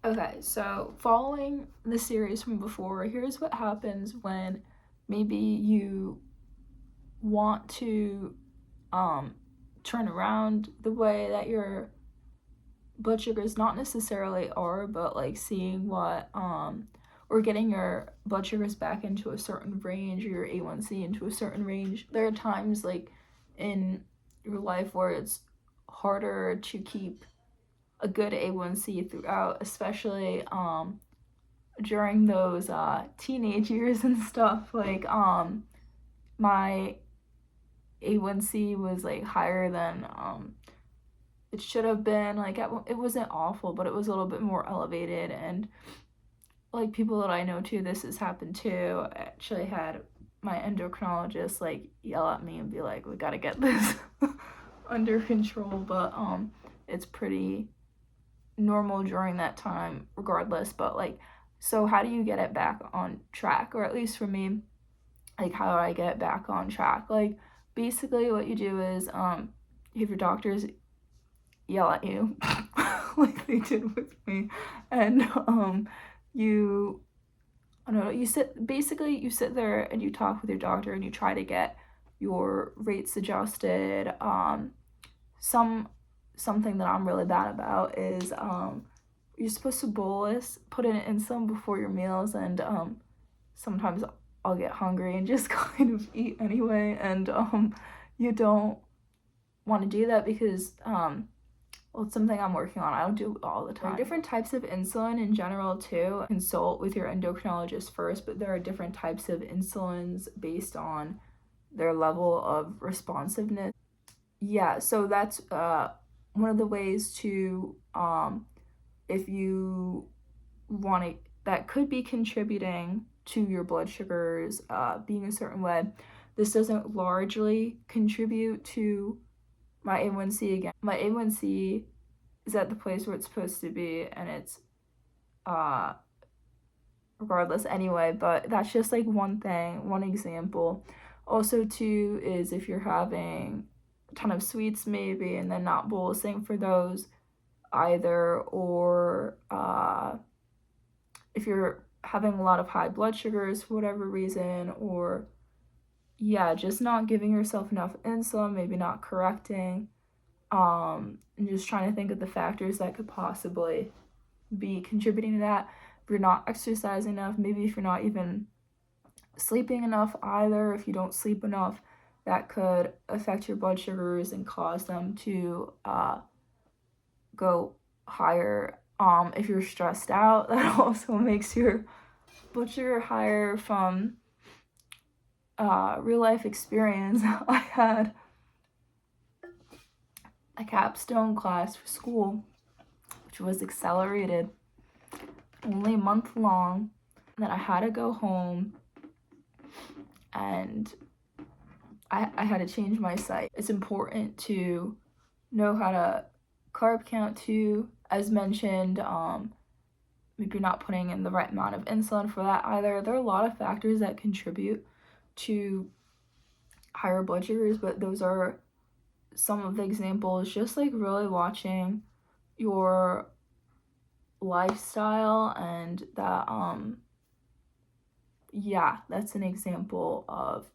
Okay, so following the series from before, here's what happens when maybe you want to turn around the way that your blood sugars not necessarily are, but like seeing what or getting your blood sugars back into a certain range or your A1C into a certain range. There are times like in your life where it's harder to keep a good A1C throughout, especially during those teenage years and stuff. Like my A1C was like higher than it should have been. Like it wasn't awful, but it was a little bit more elevated. And like people that I know too, this has happened too. I actually had my endocrinologist like yell at me and be like, we gotta get this under control. But it's pretty normal during that time regardless. But like, so how do you get it back on track? Or at least for me, like how do I get it back on track? Like basically what you do is you have your doctors yell at you like they did with me, and you I don't know, you sit there and you talk with your doctor and you try to get your rates adjusted. Something that I'm really bad about is you're supposed to bolus, put in insulin before your meals, and sometimes I'll get hungry and just kind of eat anyway, and you don't want to do that because well, it's something I'm working on. I don't do it all the time. There are different types of insulin in general too. Consult with your endocrinologist first, but there are different types of insulins based on their level of responsiveness. Yeah, so that's one of the ways to if you want to, that could be contributing to your blood sugars being a certain way. This doesn't largely contribute to my A1C again. My A1C is at the place where it's supposed to be, and it's regardless anyway, but that's just like one thing, one example. Also too is if you're having a ton of sweets maybe and then not bolusing for those either, or if you're having a lot of high blood sugars for whatever reason, or yeah, just not giving yourself enough insulin, maybe not correcting, and just trying to think of the factors that could possibly be contributing to that. If you're not exercising enough, maybe if you're not even sleeping enough either, if you don't sleep enough, that could affect your blood sugars and cause them to go higher. If you're stressed out, that also makes your blood sugar higher. From real life experience, I had a capstone class for school, which was accelerated, only a month long, that I had to go home and I had to change my site. It's important to know how to carb count too, as mentioned. Maybe you're not putting in the right amount of insulin for that either. There are a lot of factors that contribute to higher blood sugars, but those are some of the examples. Just like really watching your lifestyle, and that yeah, that's an example of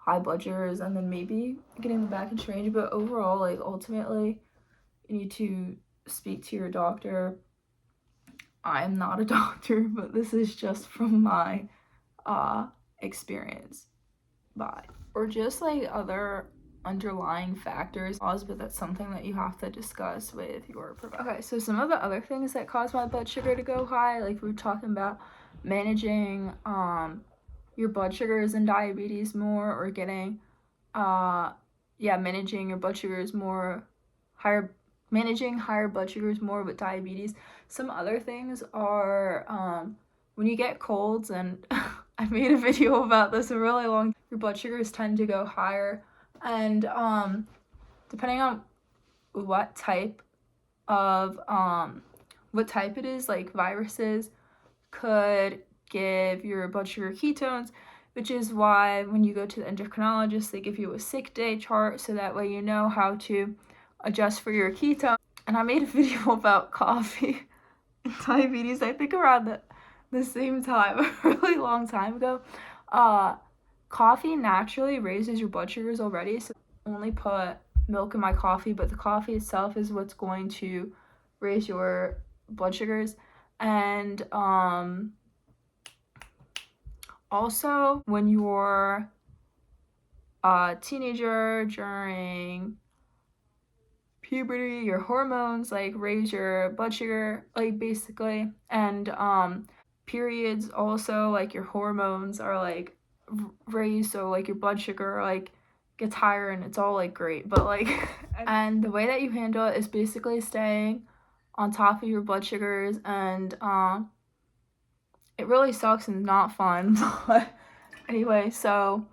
high blood sugars, and then maybe getting them back in range. But overall, like ultimately you need to speak to your doctor. I'm not a doctor, but this is just from my experience. Bye. Or just like other underlying factors, but that's something that you have to discuss with your provider. Okay, so some of the other things that cause my blood sugar to go high, like we were talking about managing your blood sugars and diabetes more, or getting managing your blood sugars more, managing higher blood sugars more with diabetes. Some other things are when you get colds, and I made a video about this a really long, your blood sugars tend to go higher, and depending on what type it is, like viruses could give your blood sugar ketones, which is why when you go to the endocrinologist, they give you a sick day chart, so that way you know how to adjust for your ketone. And I made a video about coffee. diabetes, I think around the same time, a really long time ago. Coffee naturally raises your blood sugars already, so I only put milk in my coffee, but the coffee itself is what's going to raise your blood sugars. And also when you're a teenager, during puberty, your hormones like raise your blood sugar, like basically. And periods also, like your hormones are like raised, so like your blood sugar like gets higher, and it's all like great. But like and the way that you handle it is basically staying on top of your blood sugars. And it really sucks and not fun. But anyway, so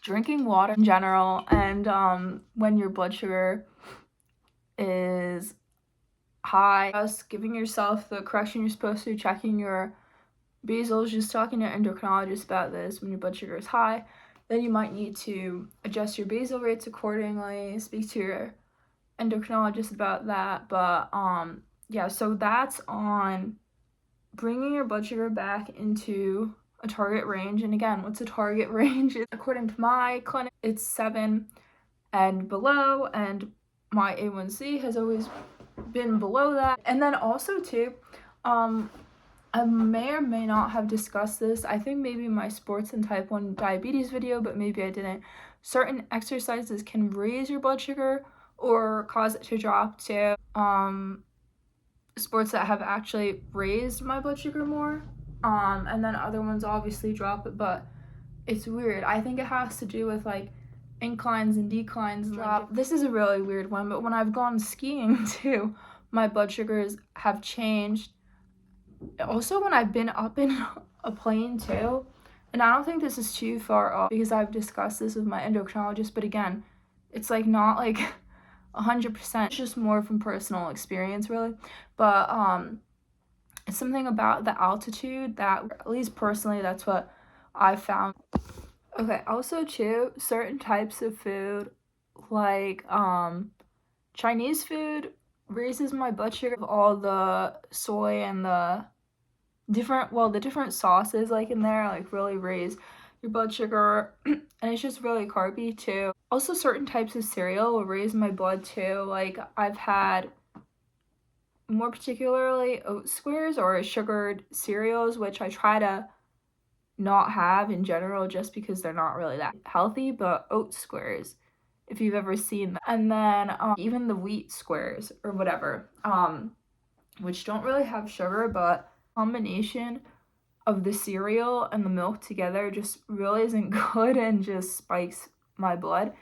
drinking water in general, and when your blood sugar is high, just giving yourself the correction you're supposed to, checking your basals, just talking to your endocrinologist about this. When your blood sugar is high, then you might need to adjust your basal rates accordingly, speak to your endocrinologist about that. But yeah, so that's on bringing your blood sugar back into a target range. And again, what's a target range? According to my clinic, it's 7 and below, and my A1C has always been below that. And then also too, I may or may not have discussed this, I think maybe my sports and type 1 diabetes video, but maybe I didn't. Certain exercises can raise your blood sugar or cause it to drop too. Sports that have actually raised my blood sugar more, and then other ones obviously drop it. But it's weird. I think it has to do with like inclines and declines. Drop. This is a really weird one, but when I've gone skiing too, my blood sugars have changed. Also, when I've been up in a plane too, and I don't think this is too far off because I've discussed this with my endocrinologist, but again, it's like not like 100%, it's just more from personal experience really. But it's something about the altitude that, at least personally, that's what I found. Okay, also too, certain types of food, like Chinese food raises my blood sugar. All the soy and the different sauces like in there like really raise your blood sugar. And it's just really carby too. Also, certain types of cereal will raise my blood too. Like I've had more particularly oat squares or sugared cereals, which I try to not have in general just because they're not really that healthy. But oat squares, if you've ever seen them. And then even the wheat squares or whatever, which don't really have sugar, but combination of the cereal and the milk together just really isn't good and just spikes my blood.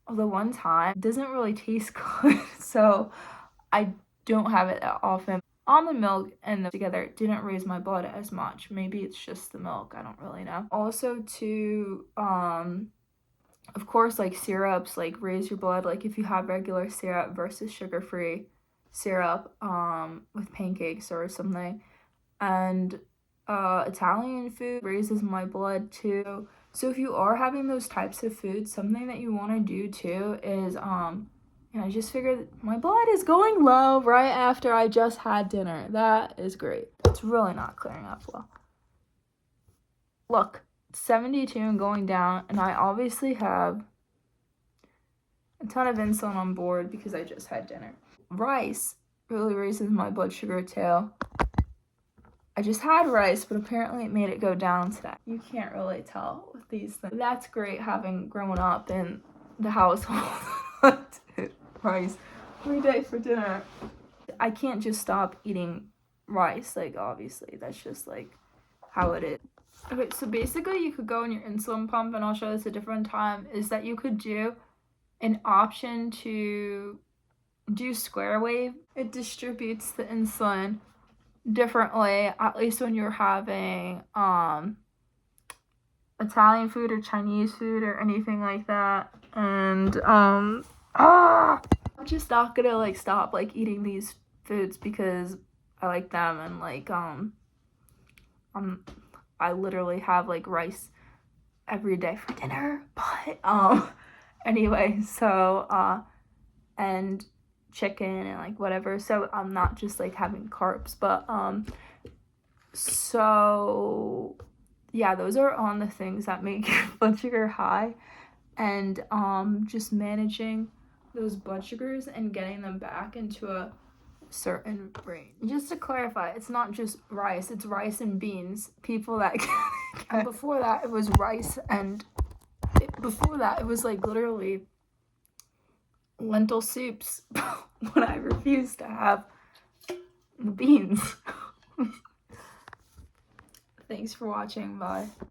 Although one time it doesn't really taste good, so I don't have it that often. Almond milk and together didn't raise my blood as much. Maybe it's just the milk, I don't really know. Also to of course, like syrups like raise your blood, like if you have regular syrup versus sugar-free syrup with pancakes or something. And Italian food raises my blood too. So if you are having those types of foods, something that you want to do too is and I just figured my blood is going low right after I just had dinner. That is great. It's really not clearing up well. Look, 72 and going down, and I obviously have a ton of insulin on board because I just had dinner. Rice really raises my blood sugar too. I just had rice, but apparently it made it go down today. You can't really tell with these things. That's great having grown up in the household. Rice every day for dinner. I can't just stop eating rice, like obviously. That's just like how it is. Okay, so basically you could go on your insulin pump, and I'll show this a different time, is that you could do an option to do square wave. It distributes the insulin differently, at least when you're having Italian food or Chinese food or anything like that. And I'm just not gonna like stop like eating these foods because I like them, and like I literally have like rice every day for dinner. But anyway, so and chicken and like whatever, so I'm not just like having carbs. But so yeah, those are on the things that make your blood sugar high, and just managing those blood sugars and getting them back into a certain range. Just to clarify, it's not just rice, it's rice and beans. People that before that it was rice, and before that it was like literally lentil soups when I refused to have the beans. Thanks for watching. Bye.